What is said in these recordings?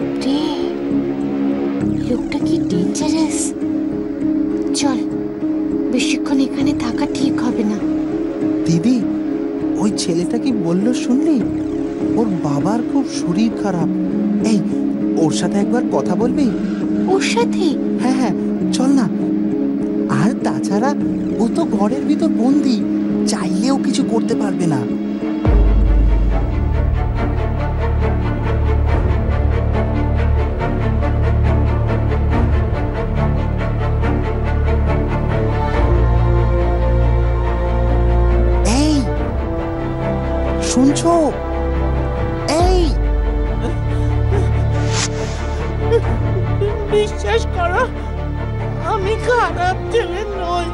বাপরে, লোকটা কি ডেঞ্জারাস। চল, বেশিক্ষণ এখানে থাকা ঠিক হবে না। দিদি, ওই ছেলেটা কি বললো শুনলি? ওর বাবার খুব শরীর খারাপ। এই, ওর সাথে একবার কথা বলবি? ওর সাথে? হ্যাঁ হ্যাঁ, চল না। আর তাছাড়া ও তো ঘরের ভিতর বন্দি, চাইলেও কিছু করতে পারবে না। এই শুনছো? এই বিশ্বাস করো, আমি খারাপ ছেলে নই।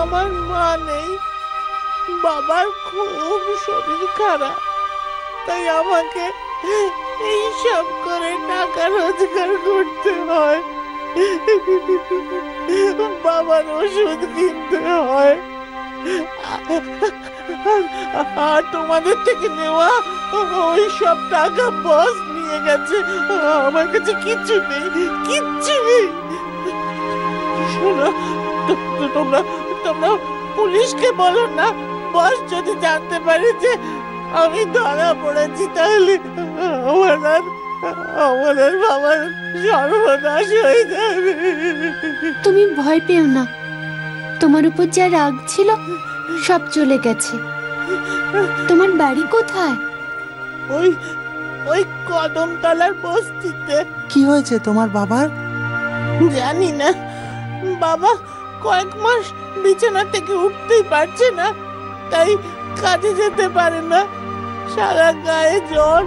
আমার মা নেই, বাবার খুব শরীর খারাপ, তাই আমাকে এইসব করে টাকা রোজগার করতে হয়। বাবার ওষুধ কিনতে হয়, আর তোমাদের থেকে নেওয়া ওই সব টাকা বস নিয়ে গেছে। আমার কাছে কিচ্ছু নেই, কিচ্ছু নেই। শোনো, তোমরা তোমরা পুলিশকে বলো না। বস যদি জানতে পারে যে আমি ধরা পড়েছি, তাহলে আমার আর বাবার সর্বনাশ হয়ে যাবে। তুমি ভয় পেও না, তোমার উপর যা রাগ ছিল সব চলে গেছে। তোমার বাড়ি কোথায়? ওই ওই কদমতলার বস্তিতে। কি হয়েছে তোমার বাবার? জানি না, বাবা কয়েক মাস বিছানা থেকে উঠতেই পারছে না, তাই কাজে যেতে পারে না। সারা গায়ে জ্বর।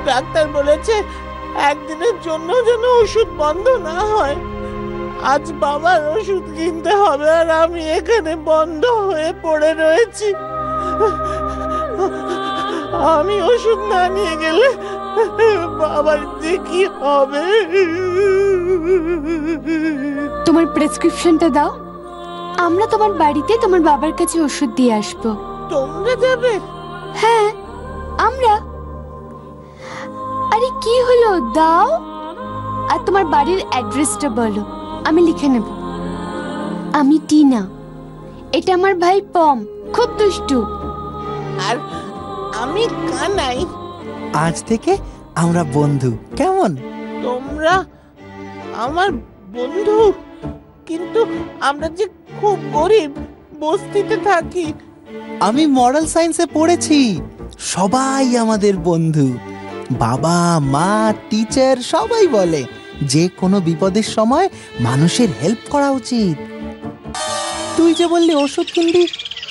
ডাক্তার বলেছে একদিনের জন্য যেন ওষুধ বন্ধ না হয়। আজ বাবার ওষুধ কিনতে হবে, আর আমি এখানে বন্ধ হয়ে পড়ে রয়েছি। আমি ওষুধ না নিয়ে গেলে বাবার যে কি হবে। তোমার প্রেসক্রিপশনটা দাও, আমরা তোমার বাড়িতে তোমার বাবার কাছে ওষুধ দিয়ে আসবো। তোমরা যাবে? হ্যাঁ, আমরা। আরে কি হলো, দাও। আর তোমার বাড়ির অ্যাড্রেসটা বলো, আমি লিখে নেব। আমি টিনা, এটা আমার ভাই পম, খুব দুষ্টু। আর আমি কানাই। আজ থেকে আমরা বন্ধু, কেমন? তোমরা আমার বন্ধু? কিন্তু আমরা যে খুব গরিব, বস্তিতে থাকি। আমি মরাল সায়েন্সে পড়েছি, সবাই আমাদের বন্ধু। বাবা মা টিচার সবাই বলে যে কোনো বিপদের সময় মানুষের হেল্প করা উচিত। তুই যে বললি ওষুধ কিনবি,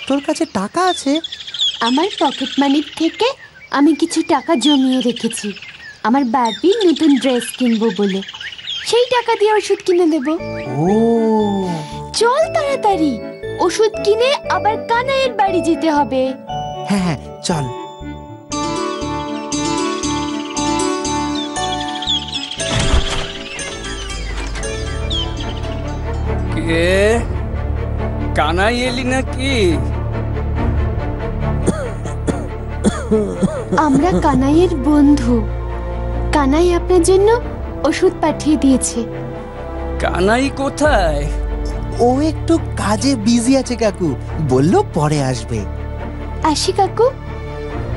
তোর কাছে টাকা আছে? আমার পকেট মানির থেকে আমি কিছু টাকা জমিয়ে রেখেছি, আমার বারবির নতুন ড্রেস কিনবো বলে। সেই টাকা দিয়ে ওষুধ কিনে দেব। ও, চল তাড়াতাড়ি, ওষুধ কিনে আবার কানাইয়ের বাড়ি যেতে হবে। হ্যাঁ হ্যাঁ, চল। কে? কানাই এলি নাকি? আমরা কানাইয়ের বন্ধু। কানাই আপনার জন্য ওষুধ পাঠিয়ে দিয়েছে। কানাই কোথায়? ও একটু কাজে বিজি আছে কাকু, বললো পরে আসবে। আসি কাকু,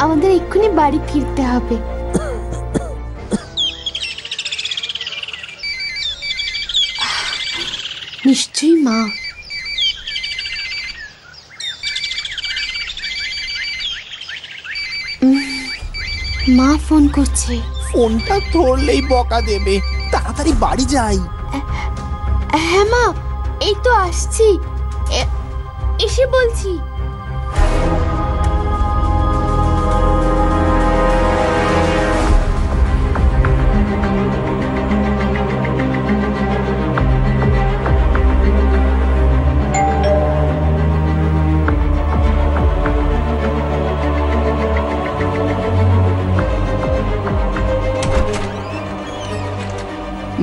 আমাদের এক্ষুনি বাড়ি ফিরতে হবে। নিশ্চয়ই মা। মা ফোন করছে। ফোনটা ধরলেই বকা দেবে, তাড়াতাড়ি বাড়ি যাই। হ্যাঁ মা, এই তো আসছি, এসে বলছি।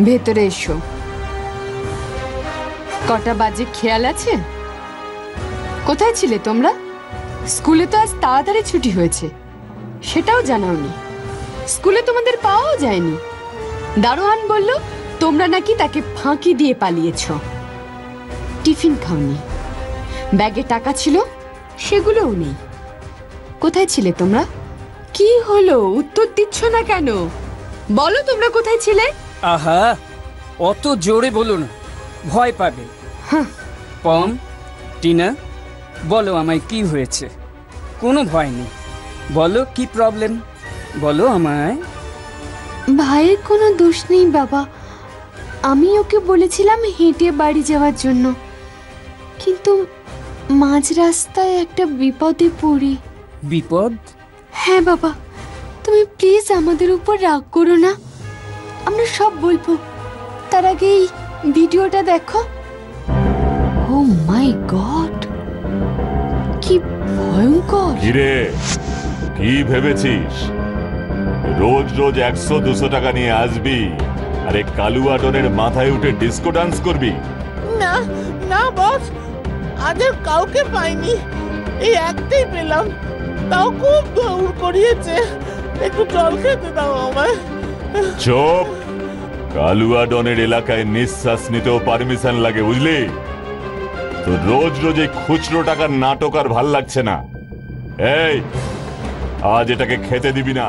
ভেতরে এসো। কটা বাজে খেয়াল আছে? কোথায় ছিলে তোমরা? স্কুলে তো আজ তাড়াতাড়ি ছুটি হয়েছে, সেটাও জানাওনি। স্কুলে তোমাদের পাওয়াও যায়নি। দারোয়ান বলল তোমরা নাকি তাকে ফাঁকি দিয়ে পালিয়েছো। টিফিন খাওনি, ব্যাগে টাকা ছিল সেগুলোও নেই। কোথায় ছিলে তোমরা? কি হলো, উত্তর দিচ্ছ না কেন? বলো তোমরা কোথায় ছিলে? আহা, অত জোরে বলো না, ভয় পাবে। পম, টিনা, বলো আমায় কি হয়েছে? কোনো ভয় নেই, বলো কি প্রবলেম, বলো আমায়। ভাইয়ের কোনো দোষ নেই বাবা, আমি ওকে বলেছিলাম হেঁটে বাড়ি যাওয়ার জন্য, কিন্তু মাঝ রাস্তায় একটা বিপদে পড়ি। বিপদ? হ্যাঁ বাবা, তুমি প্লিজ আমাদের উপর রাগ করো না, আমরা সব বলবো। তার আগে এই ভিডিওটা দেখো। ও মাই গড, কি ভয়ঙ্কর! কিরে, কি ভেবেছিস রোজ রোজ 100-200 টাকা নিয়ে আসবি আরে কালুয়া ডনের মাথায় উঠে ডিস্কো ডান্স করবি? না না বস, আজ আর কাউকে পাইনি, এই একটাই পেলাম, তাও খুব দৌড় করিয়েছে। একটু জল খেতে দাও আমায়। চুপ! কালুয়া ডনের এলাকায় নিঃশ্বাস নিতেও পারমিশন লাগে, বুঝলি? তো রোজ রোজ এই খুচরো টাকার নাটক আর ভাল লাগছে না। এই, আজ এটাকে খেতে দিবি না।